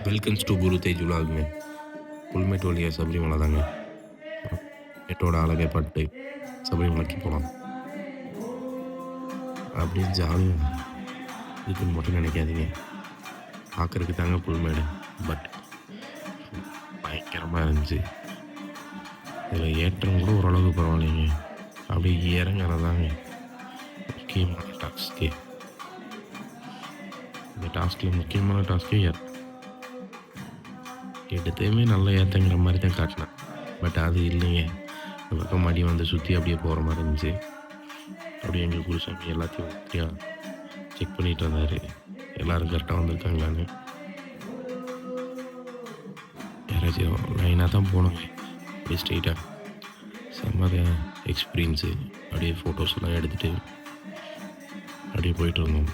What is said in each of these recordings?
Welcomes to குரு தேஜ் விலாகுங்க. புல்மேட்டு வழியா சபரிமலை தாங்க. மேட்டோட அழகை பட்டு சபரிமலைக்கு போகலாம். அப்படியே ஜாலியாக இருக்குன்னு மட்டும் நினைக்காதீங்க. பார்க்குறதுக்கு தாங்க புல்மேடு, பட் பயங்கரமாக இருந்துச்சு. இதில் ஏற்றம் கூட ஓரளவுக்கு பரவாயில்லைங்க. அப்படியே இறங்குறதாங்க முக்கியமான டாஸ்கே. இந்த டாஸ்கில் முக்கியமான டாஸ்கே எடுத்தையுமே நல்லா ஏற்றங்கிற மாதிரி தான் காட்டினேன். பட் அது இல்லைங்க. இந்த பக்கம் மடி வந்து சுற்றி அப்படியே போகிற மாதிரி இருந்துச்சு. அப்படியே எங்கள் குருசாமி எல்லாத்தையும் ஒத்தியாக செக் பண்ணிகிட்டு இருந்தார், எல்லோரும் கரெக்டாக வந்திருக்காங்களான்னு. யாராச்சும் லைனாக தான் போனோங்க, அப்படியே ஸ்ட்ரெயிட்டாக. செம்ம எக்ஸ்பீரியன்ஸு. அப்படியே ஃபோட்டோஸ்லாம் எடுத்துகிட்டு அப்படியே போயிட்டு இருந்தோம்.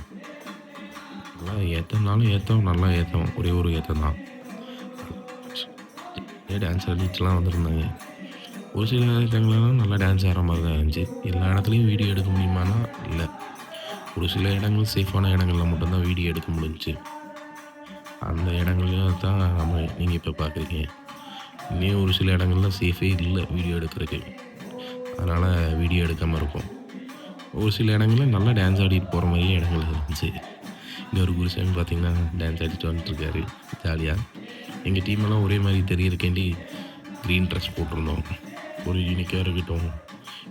நல்லா ஏற்றனாலும் ஏற்றோம், நல்லா ஏற்றோம். ஒரே ஒரு ஏற்றம் தான். டான்ஸ் ஆடிட்டுலாம் வந்திருந்தாங்க. ஒரு சில இடங்கள்லாம் நல்லா டான்ஸ் ஆடுற மாதிரி தான் இருந்துச்சு. எல்லா இடத்துலையும் வீடியோ எடுக்க முடியுமானா இல்லை. ஒரு சில இடங்கள் சேஃபான இடங்களில் மட்டும்தான் வீடியோ எடுக்க முடிஞ்சிச்சு. அந்த இடங்கள்லையும் தான் நீங்கள் இப்போ பார்க்குறீங்க. இன்னும் ஒரு சில இடங்கள்லாம் சேஃபே இல்லை வீடியோ எடுக்கிறதுக்கு. அதனால் வீடியோ எடுக்காமல் இருக்கும். ஒரு சில இடங்களில் நல்லா டான்ஸ் ஆடிட்டு போகிற மாதிரியே இடங்கள் இருந்துச்சு. இன்னொரு குருசாமி பார்த்திங்கன்னா டான்ஸ் ஆடிட்டு வந்துட்டுருக்காரு ஜாலியாக. எங்கள் டீமெல்லாம் ஒரே மாதிரி தெரியறதுக்கேண்டி க்ரீன் ட்ரெஸ் போட்டிருந்தோம். ஒரு யூனிக்காக இருக்கட்டும்,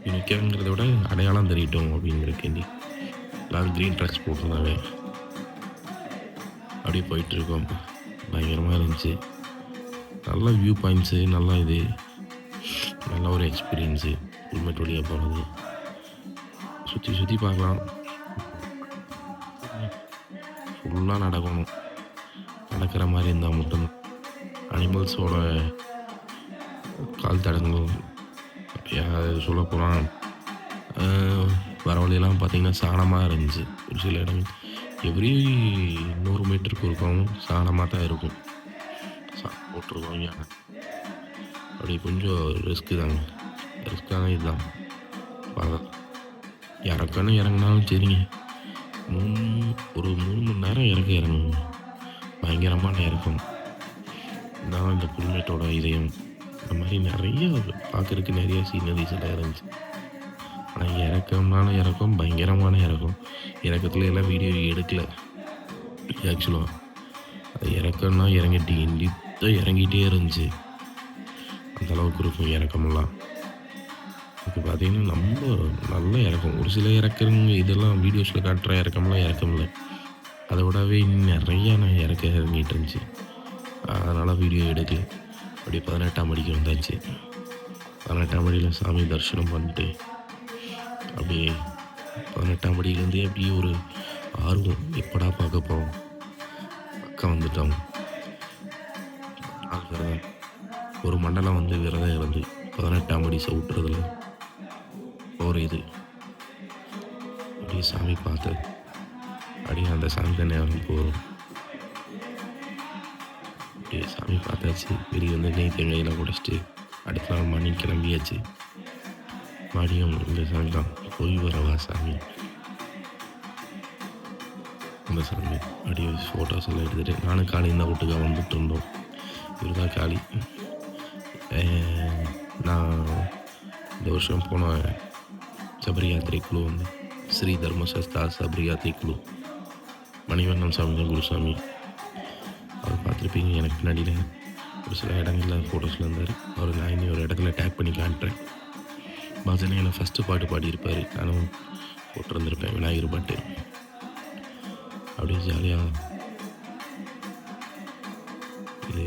யூனிக்காங்கிறத விட அடையாளம் தெரியட்டும் அப்படிங்கிறக்கேண்டி எல்லோரும் க்ரீன் ட்ரெஸ் போட்டிருந்தாங்க. அப்படியே போயிட்டுருக்கோம். பயங்கரமாக இருந்துச்சு. நல்ல வியூ பாயிண்ட்ஸு, நல்லா நல்ல ஒரு எக்ஸ்பீரியன்ஸு. புல்மேட்டு வழியாக போகிறது, சுற்றி சுற்றி பார்க்கலாம். ஃபுல்லாக நடக்கிற மாதிரி இருந்தால் மட்டும்தான். அனிமல்ஸோட கால் தடங்கள் சொல்ல போனால் வர வழியெல்லாம் பார்த்திங்கன்னா சாணமாக இருந்துச்சு. ஒரு சில இடங்கள் எவ்ரி 100 மீட்டருக்கு இருக்கும் சாணமாக தான் இருக்கும். போட்டிருக்கோம். அப்படி கொஞ்சம் ரிஸ்க்கான இதுதான். இறங்கினாலும் சரிங்க, ஒரு 3 மணி நேரம் இறங்குங்க. பயங்கரமான இறக்கம். இதான் இந்த புல்மேட்டோட இதயம். இந்த மாதிரி நிறைய பார்க்குறதுக்கு நிறைய சீனரிஸ் எல்லாம் இருந்துச்சு. ஆனால் இறக்கம்னாலும் இறக்கம், பயங்கரமான இறக்கம். இறக்கத்துல எல்லாம் வீடியோ எடுக்கலை ஆக்சுவலாக. அது இறக்கம்னா இறங்கிட்டே இருந்துச்சு. அந்தளவுக்கு இருக்கும் இறக்கமெல்லாம். இப்போ பார்த்தீங்கன்னா நம்ம நல்ல இறக்கம். ஒரு சில இறக்குறவங்க இதெல்லாம் வீடியோஸில் காட்டுற இறக்கம்லாம் இறக்கம் இல்லை. அதை விடவே இன்னும் நிறையா நான் இறங்கிட்டு இருந்துச்சு. அதனால் வீடியோ எடுக்கல. அப்படியே 18ஆம் படிக்கு வந்தாச்சு. 18ஆம் படியில் சாமி தரிசனம் பண்ணிட்டு அப்படியே 18ஆம் படியிலேருந்தே அப்படியே ஒரு ஆர்வம், எப்படா பார்க்க போகிறோம். பக்கம் வந்துட்டோம். விரதம் ஒரு மண்டலம் வந்து விரதம் இருந்து 18ஆம் படி சவுட்டுறதுல ஒரு இது அப்படியே சாமி பார்த்து அப்படியே அந்த சாமி தான் நேரம் போகிறோம். அப்படியே சாமி பார்த்தாச்சு. வெளியே வந்து நெய் தேங்காயெல்லாம் உடைச்சிட்டு அடுத்த நாள் மணி கிளம்பியாச்சு. மதியம் இந்த சாமி தான் போய் வரவா சாமி. அந்த சாமி அப்படியே ஃபோட்டோஸ் எல்லாம் எடுத்துகிட்டு நானும் காளி இந்த வீட்டுக்காக வந்துட்டு இருந்தோம். இவர் தான் காளி. நான் இந்த வருஷம் போன சபரி யாத்திரை குழு வந்து ஸ்ரீ தர்மசஸ்தா சபரி யாத்திரை குழு மணிவண்ணன் சாமி தான் குருசாமி. அவர் பார்த்துருப்பீங்க. எனக்கு பின்னாடியில் ஒரு சில இடங்களில் ஃபோட்டோஸில் இருந்தார். அவர் நான் இன்னும் ஒரு இடத்துல டேக் பண்ணி காட்டுறேன். பஜனையில் ஃபஸ்ட்டு பாட்டு பாடியிருப்பார். நானும் போட்டிருந்திருப்பேன் விநாயகர் பாட்டு. அப்படியே ஜாலியாக இது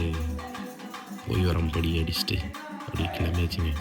போய் வரம் படி அடிச்சுட்டு அப்படியே கிளம்பியாச்சுங்க.